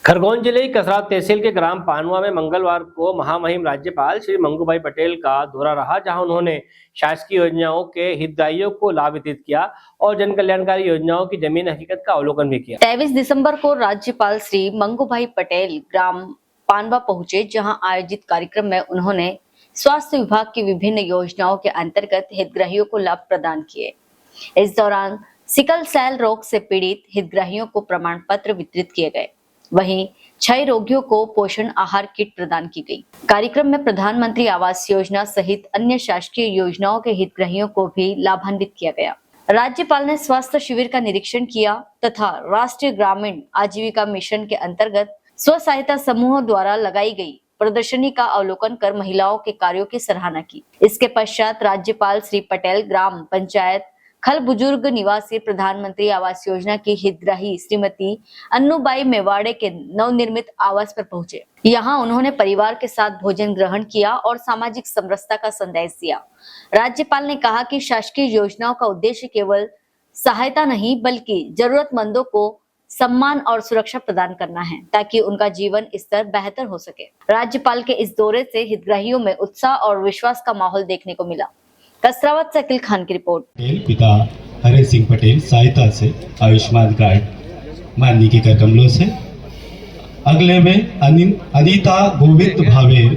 खरगोन जिले की कसरात तहसील के ग्राम पानुआ में मंगलवार को महामहिम राज्यपाल श्री मंगूभाई पटेल का दौरा रहा, जहां उन्होंने शासकीय योजनाओं के हितग्राहियों को लाभ वितरित किया और जन कल्याणकारी योजनाओं की जमीन हकीकत का अवलोकन भी किया। 23 दिसंबर को राज्यपाल श्री मंगूभाई पटेल ग्राम पानवा पहुंचे, जहां आयोजित कार्यक्रम में उन्होंने स्वास्थ्य विभाग की विभिन्न योजनाओं के अंतर्गत हितग्राहियों को लाभ प्रदान किए। इस दौरान सिकल सेल रोग से पीड़ित हितग्राहियों को प्रमाण पत्र वितरित किए गए। वहीं क्षय रोगियों को पोषण आहार किट प्रदान की गई। कार्यक्रम में प्रधानमंत्री आवास योजना सहित अन्य शासकीय योजनाओं के हितग्राहियों को भी लाभान्वित किया गया। राज्यपाल ने स्वास्थ्य शिविर का निरीक्षण किया तथा राष्ट्रीय ग्रामीण आजीविका मिशन के अंतर्गत स्व सहायता समूह द्वारा लगाई गई प्रदर्शनी का अवलोकन कर महिलाओं के कार्यों की सराहना की। इसके पश्चात राज्यपाल श्री पटेल ग्राम पंचायत खल बुजुर्ग निवासी प्रधानमंत्री आवास योजना की हितग्राही श्रीमती अन्नूबाई मेवाड़े के नवनिर्मित आवास पर पहुंचे। यहां उन्होंने परिवार के साथ भोजन ग्रहण किया और सामाजिक समरसता का संदेश दिया। राज्यपाल ने कहा कि शासकीय योजनाओं का उद्देश्य केवल सहायता नहीं बल्कि जरूरतमंदों को सम्मान और सुरक्षा प्रदान करना है, ताकि उनका जीवन स्तर बेहतर हो सके। राज्यपाल के इस दौरे से हितग्राहियों में उत्साह और विश्वास का माहौल देखने को मिला। कसरावत से अकील खान की रिपोर्ट। पिता हरे सिंह पटेल सहायता से आयुष्मान कार्ड मानने की कर कमलों से अगले में अनीता गोविंद भावेर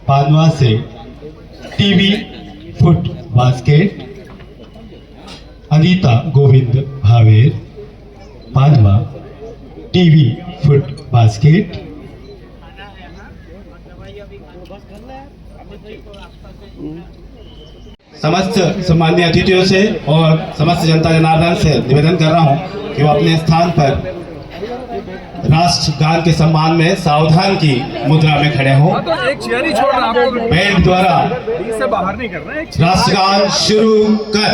पानवा से टीवी फुट बास्केट। अनीता गोविंद भावेर पानवा टीवी फुट बास्केट। समस्त सम्मानीय अतिथियों से और समस्त जनता जनार्दन से निवेदन कर रहा हूं कि वो अपने स्थान पर राष्ट्रगान के सम्मान में सावधान की मुद्रा में खड़े हों। बैंड द्वारा राष्ट्रगान शुरू कर।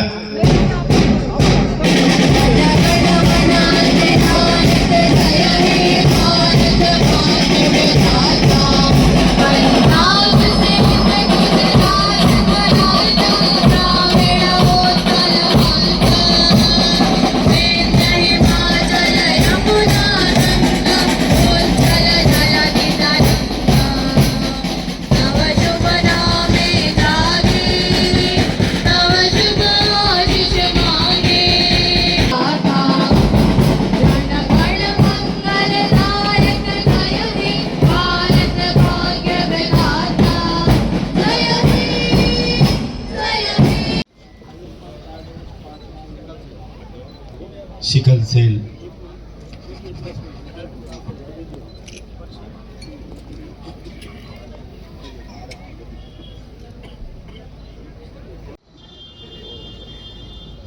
सिकल सेल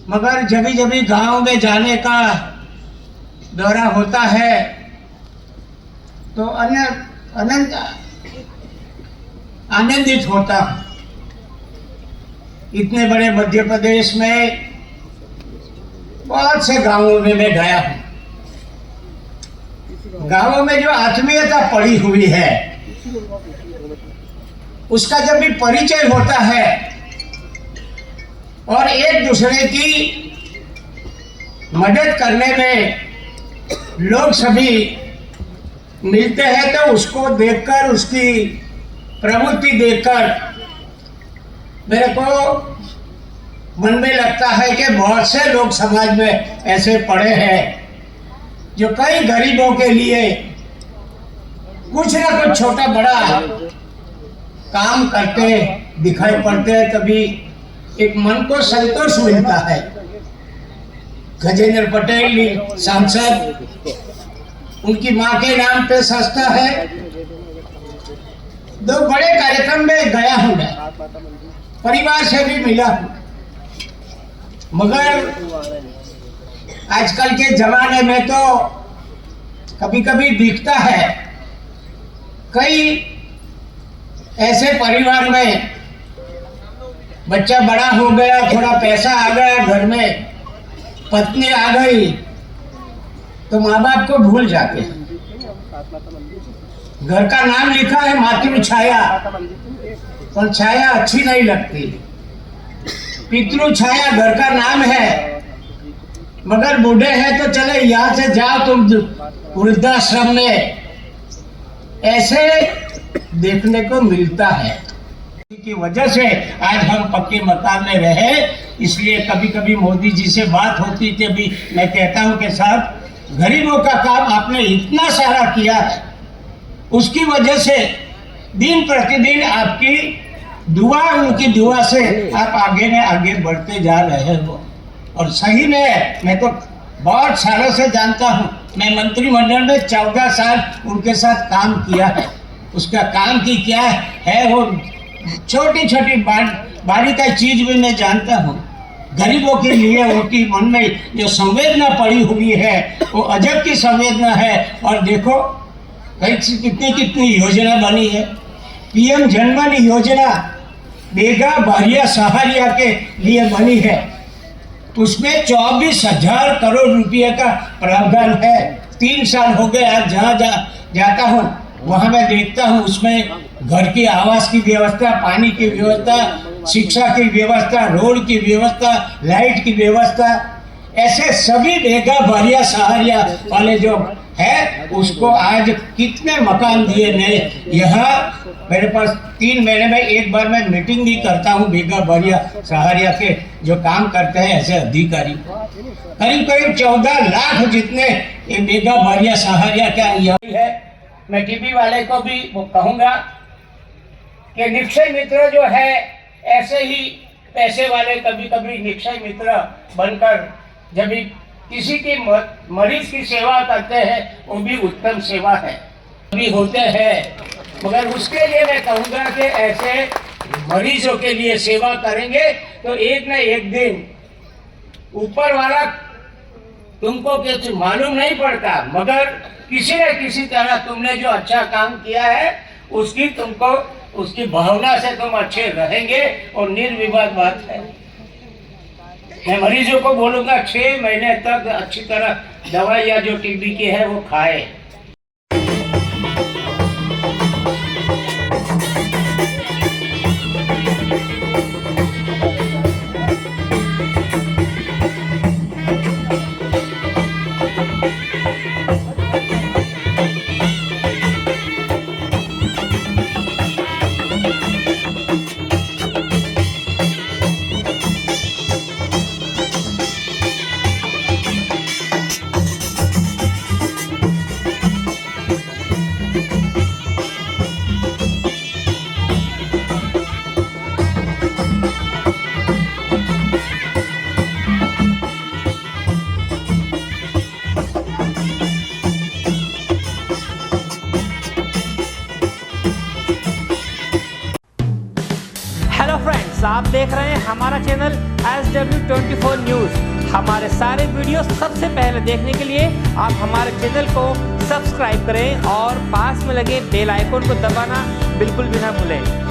मगर जभी जभी गांव में जाने का दौरा होता है तो आनंदित होता हूँ। इतने बड़े मध्य प्रदेश में बहुत से गांवों में मैं गया हूँ। गांवों में जो आत्मीयता पड़ी हुई है उसका जब भी परिचय होता है और एक दूसरे की मदद करने में लोग सभी मिलते हैं तो उसको देखकर, उसकी प्रवृत्ति देखकर मेरे को मन में लगता है कि बहुत से लोग समाज में ऐसे पड़े हैं जो कई गरीबों के लिए कुछ ना कुछ छोटा बड़ा काम करते दिखाई पड़ते हैं, तभी एक मन को संतोष मिलता है। गजेंद्र पटेल सांसद, उनकी मां के नाम पे संस्था है। दो बड़े कार्यक्रम में गया हूं, मैं परिवार से भी मिला हूं। मगर आजकल के जमाने में तो कभी कभी दिखता है कई ऐसे परिवार में बच्चा बड़ा हो गया, थोड़ा पैसा आ गया घर में, पत्नी आ गई तो माँ बाप को भूल जाते हैं। घर का नाम लिखा है मातृ छाया, पर छाया अच्छी नहीं लगती। पितृ छाया घर का नाम है, मगर बूढ़े हैं तो चले यहाँ से जाओ तुम वृद्धाश्रम में, ऐसे देखने को मिलता है की वजह से आज हम पक्के मकान में रहे। इसलिए कभी कभी मोदी जी से बात होती थी, अभी मैं कहता हूं कि साहब गरीबों का काम आपने इतना सारा किया है, उसकी वजह से दिन प्रतिदिन आपकी दुआ, उनकी दुआ से आप आगे में आगे बढ़ते जा रहे हो। और सही में मैं तो बहुत सालों से जानता हूँ, मैं मंत्रिमंडल में 14 साल उनके साथ काम किया है। उसका काम की क्या है वो छोटी छोटी बारीकी चीज भी मैं जानता हूँ। गरीबों के लिए उनकी मन में जो संवेदना पड़ी हुई है वो अजब की संवेदना है। और देखो कितनी कितनी योजना बनी है। पीएम जनधन योजना बेगा बारिया सहारिया के लिए बनी है, उसमें 24,000 करोड़ रुपए का प्रावधान है। 3 साल हो गए, आज जहाँ जाता हूँ वहाँ मैं देखता हूँ उसमें घर की आवास की व्यवस्था, पानी की व्यवस्था, शिक्षा की व्यवस्था, रोड की व्यवस्था, लाइट की व्यवस्था, ऐसे सभी बेगा बारिया सहारिया वाले जो है उसको आज कितने मकान दिए नए। यहाँ मेरे पास 3 महीने में एक बार मैं मीटिंग भी करता हूँ बेगा बारिया सहारिया के जो काम करते हैं ऐसे अधिकारी। करीब करीब 14 लाख जितने ये बेगा बारिया सहारिया का यही है। मैं टीवी वाले को भी वो कहूँगा कि निक्षय मित्र जो है ऐसे ही पैसे वाले कभी कभी निक्षय मित्र बनकर जब भी किसी की मरीज की सेवा करते हैं वो भी उत्तम सेवा है, भी होते हैं। मगर उसके लिए मैं कहूँगा कि ऐसे मरीजों के लिए सेवा करेंगे तो एक न एक दिन ऊपर वाला तुमको कुछ मालूम नहीं पड़ता, मगर किसी न किसी तरह तुमने जो अच्छा काम किया है उसकी तुमको उसकी भावना से तुम अच्छे रहेंगे। और निर्विवाद बात है, मैं मरीजों को बोलूंगा 6 महीने तक अच्छी तरह दवाइयाँ जो टीबी की है वो खाए। आप देख रहे हैं हमारा चैनल SW24 न्यूज़। हमारे सारे वीडियो सबसे पहले देखने के लिए आप हमारे चैनल को सब्सक्राइब करें और पास में लगे बेल आइकन को दबाना बिल्कुल भी ना भूलें।